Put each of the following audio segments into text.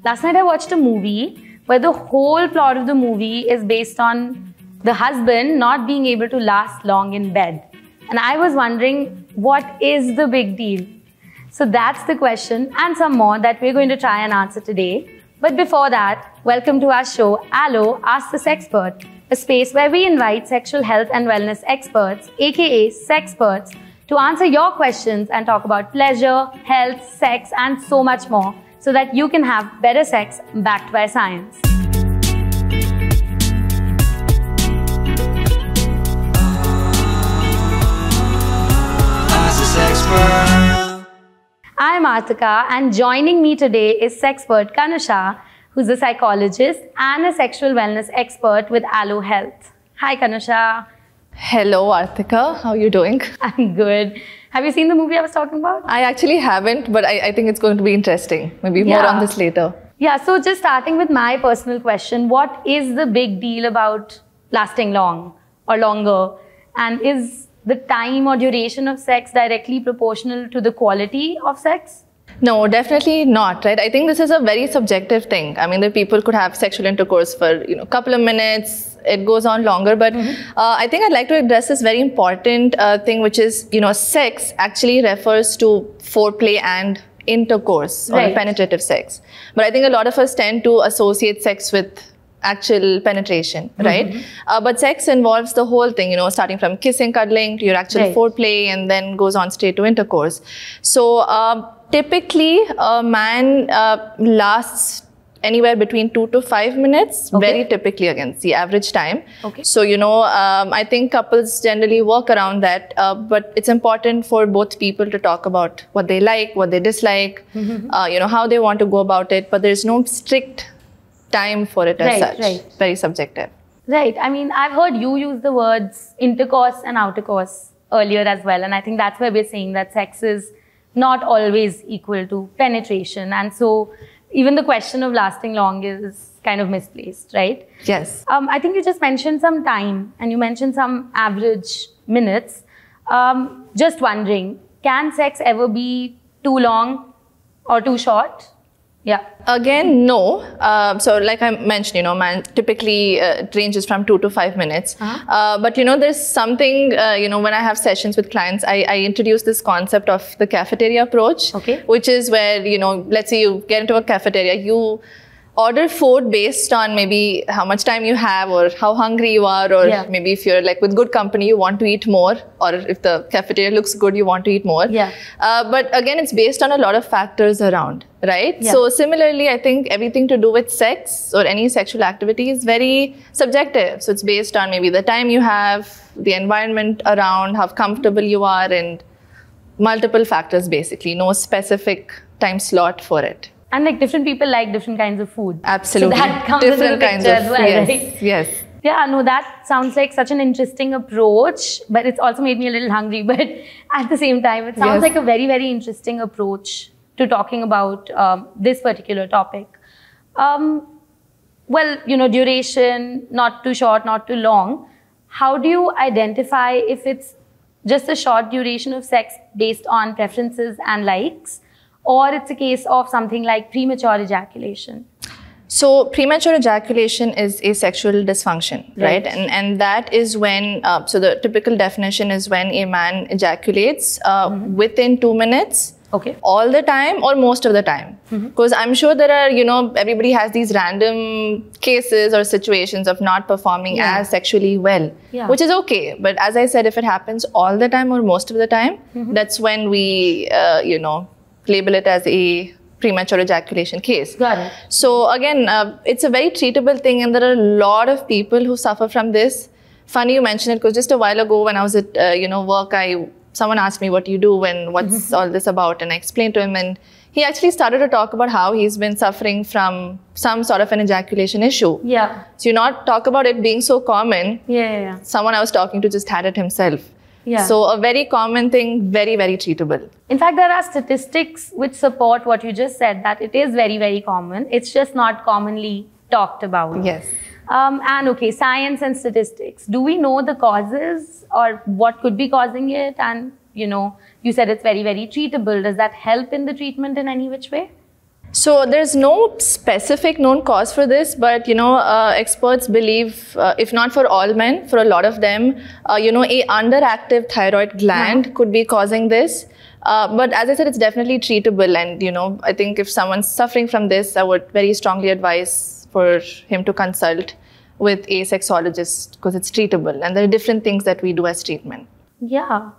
Last night I watched a movie where the whole plot of the movie is based on the husband not being able to last long in bed. And I was wondering, what is the big deal? So that's the question and some more that we're going to try and answer today. But before that, welcome to our show, Allo, Ask the Sexpert, a space where we invite sexual health and wellness experts, aka Sexperts, to answer your questions and talk about pleasure, health, sex, and so much more, so that you can have better sex backed by science. I'm Artika, and joining me today is Sexpert Kanusha, who's a psychologist and a sexual wellness expert with Allo Health. Hi Kanusha. Hello Artika, how are you doing? I'm good. Have you seen the movie I was talking about? I actually haven't, but I think it's going to be interesting. Maybe more on this later. Yeah, so just starting with my personal question, what is the big deal about lasting long or longer? And is the time or duration of sex directly proportional to the quality of sex? No, definitely not, right? I think this is a very subjective thing. I mean, the people could have sexual intercourse for, a couple of minutes, it goes on longer, but I think I'd like to address this very important thing, which is, sex actually refers to foreplay and intercourse or penetrative sex. But I think a lot of us tend to associate sex with actual penetration, right? But sex involves the whole thing, starting from kissing, cuddling to your actual foreplay, and then goes on straight to intercourse. So typically a man lasts anywhere between 2 to 5 minutes, very typically against the average time. So, I think couples generally work around that, but it's important for both people to talk about what they like, what they dislike, how they want to go about it, but there's no strict time for it as such. Very subjective. Right. I mean, I've heard you use the words intercourse and outercourse earlier as well, and I think that's where we're saying that sex is not always equal to penetration, and so even the question of lasting long is kind of misplaced, right? Yes. I think you just mentioned some time and you mentioned some average minutes. Just wondering, can sex ever be too long or too short? Yeah. Again, no. So like I mentioned, man typically ranges from 2 to 5 minutes. But there's something, when I have sessions with clients, I introduce this concept of the cafeteria approach, which is where, let's say you get into a cafeteria, you order food based on maybe how much time you have or how hungry you are, or maybe if you're like with good company, you want to eat more, or if the cafeteria looks good, you want to eat more. But again, it's based on a lot of factors around, right? So similarly, I think everything to do with sex or any sexual activity is very subjective. So it's based on maybe the time you have, the environment around, how comfortable you are, and multiple factors basically, no specific time slot for it. And like different people like different kinds of food. Absolutely. So that comes different into the kinds picture of, as well, right? Yes. Yeah, no, that sounds like such an interesting approach, but it's also made me a little hungry. But at the same time, it sounds like a very, very interesting approach to talking about this particular topic. Well, duration, not too short, not too long. How do you identify if it's just a short duration of sex based on preferences and likes, or it's a case of something like premature ejaculation? So premature ejaculation is a sexual dysfunction, right? And that is when, so the typical definition is when a man ejaculates within 2 minutes, all the time or most of the time. Because I'm sure there are, everybody has these random cases or situations of not performing as sexually well, which is okay. But as I said, if it happens all the time or most of the time, that's when we, label it as a premature ejaculation case. Got it. So again, it's a very treatable thing, and there are a lot of people who suffer from this. Funny you mention it, because just a while ago when I was at work, someone asked me, what do you do and what's all this about? And I explained to him, and he actually started to talk about how he's been suffering from some sort of an ejaculation issue. So you not talk about it being so common. Someone I was talking to just had it himself. So a very common thing, very, very treatable. In fact, there are statistics which support what you just said, that it is very, very common. It's just not commonly talked about. And science and statistics. Do we know the causes or what could be causing it? And, you said it's very, very treatable. Does that help in the treatment in any which way? So there's no specific known cause for this, but experts believe, if not for all men, for a lot of them, a underactive thyroid gland could be causing this. But as I said, it's definitely treatable, and I think if someone's suffering from this, I would very strongly advise for him to consult with a sexologist because it's treatable, and there are different things that we do as treatment. Yeah.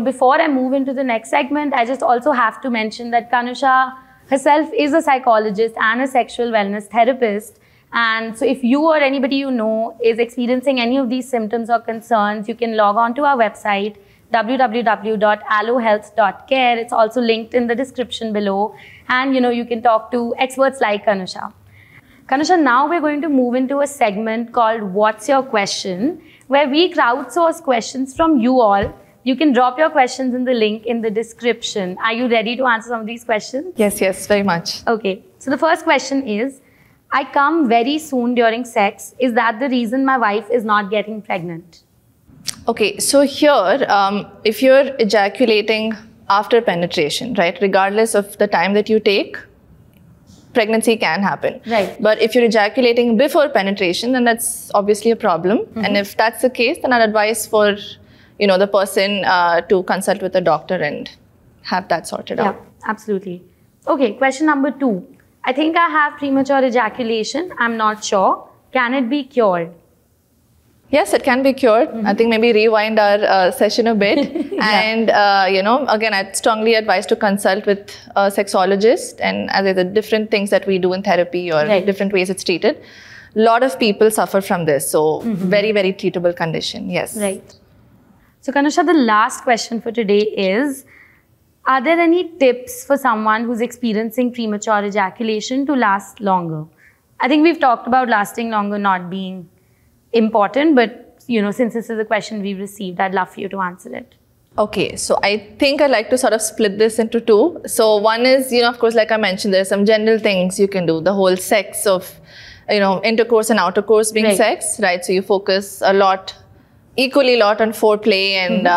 Before I move into the next segment, I just also have to mention that Kanusha herself is a psychologist and a sexual wellness therapist. And so if you or anybody you know is experiencing any of these symptoms or concerns, you can log on to our website, www.allohealth.care. It's also linked in the description below. And you can talk to experts like Kanusha. Kanusha, now we're going to move into a segment called What's Your Question, where we crowdsource questions from you all. You can drop your questions in the link in the description. Are you ready to answer some of these questions? Yes, very much. Okay, so the first question is, I come very soon during sex. Is that the reason my wife is not getting pregnant? Okay, so here, if you're ejaculating after penetration, right, regardless of the time that you take, pregnancy can happen. Right. But if you're ejaculating before penetration, then that's obviously a problem. And if that's the case, then I'd advise for the person to consult with a doctor and have that sorted out. Yeah, absolutely. Okay, question number 2. I think I have premature ejaculation. I'm not sure. Can it be cured? Yes, it can be cured. I think maybe rewind our session a bit. And, again, I'd strongly advise to consult with a sexologist. And as I said, different things that we do in therapy or different ways it's treated. A lot of people suffer from this. So very, very treatable condition. Yes. Right. So Kanusha, the last question for today is, are there any tips for someone who's experiencing premature ejaculation to last longer? I think we've talked about lasting longer not being important, but since this is a question we've received, I'd love for you to answer it. Okay, so I think I'd like to sort of split this into 2. So one is, of course, like I mentioned, there's some general things you can do. The whole sex of, intercourse and outer course being sex, right? So you focus equally a lot on foreplay and,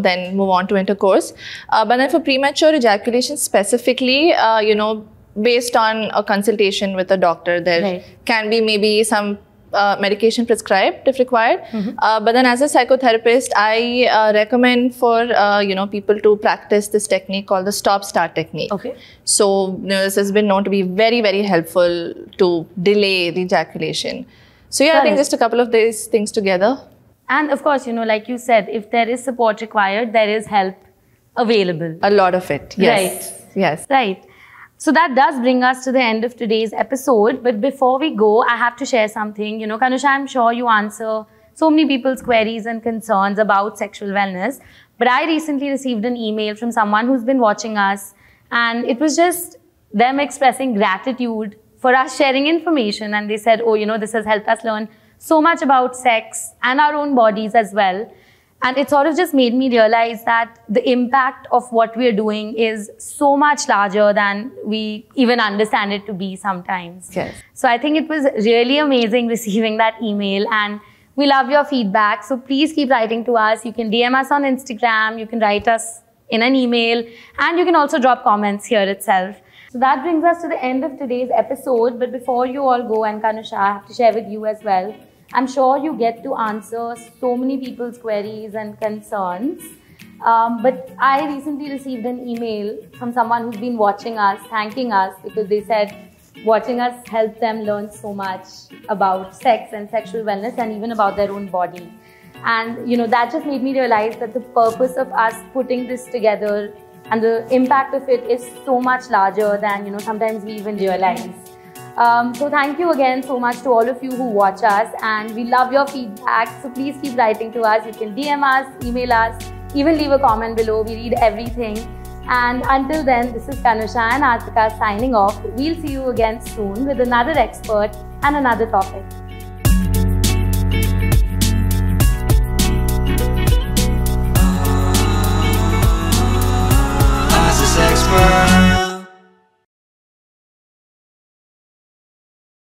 then move on to intercourse. But then for premature ejaculation specifically, based on a consultation with a doctor, there can be maybe some medication prescribed if required. But then as a psychotherapist, I recommend for, people to practice this technique called the stop-start technique. Okay. So, this has been known to be very, very helpful to delay the ejaculation. So, yeah, I think just a couple of these things together. And of course, like you said, if there is support required, there is help available. A lot of it, yes. Right. Yes. Right. So that does bring us to the end of today's episode. But before we go, I have to share something. Kanusha, I'm sure you answer so many people's queries and concerns about sexual wellness. But I recently received an email from someone who's been watching us. And it was just them expressing gratitude for us sharing information. And they said, oh, this has helped us learn so much about sex and our own bodies as well. And it sort of just made me realize that the impact of what we're doing is so much larger than we even understand it to be sometimes. Yes. So I think it was really amazing receiving that email, and we love your feedback. So please keep writing to us. You can DM us on Instagram, you can write us in an email, and you can also drop comments here itself. So that brings us to the end of today's episode. But before you all go, and Kanusha, I have to share with you as well, I'm sure you get to answer so many people's queries and concerns. But I recently received an email from someone who's been watching us, thanking us, because they said watching us helped them learn so much about sex and sexual wellness and even about their own body. And that just made me realize that the purpose of us putting this together and the impact of it is so much larger than sometimes we even realize. So thank you again so much to all of you who watch us, and we love your feedback. So please keep writing to us. You can DM us, email us, even leave a comment below. We read everything. And until then, this is Kanusha and Artika signing off. We'll see you again soon with another expert and another topic.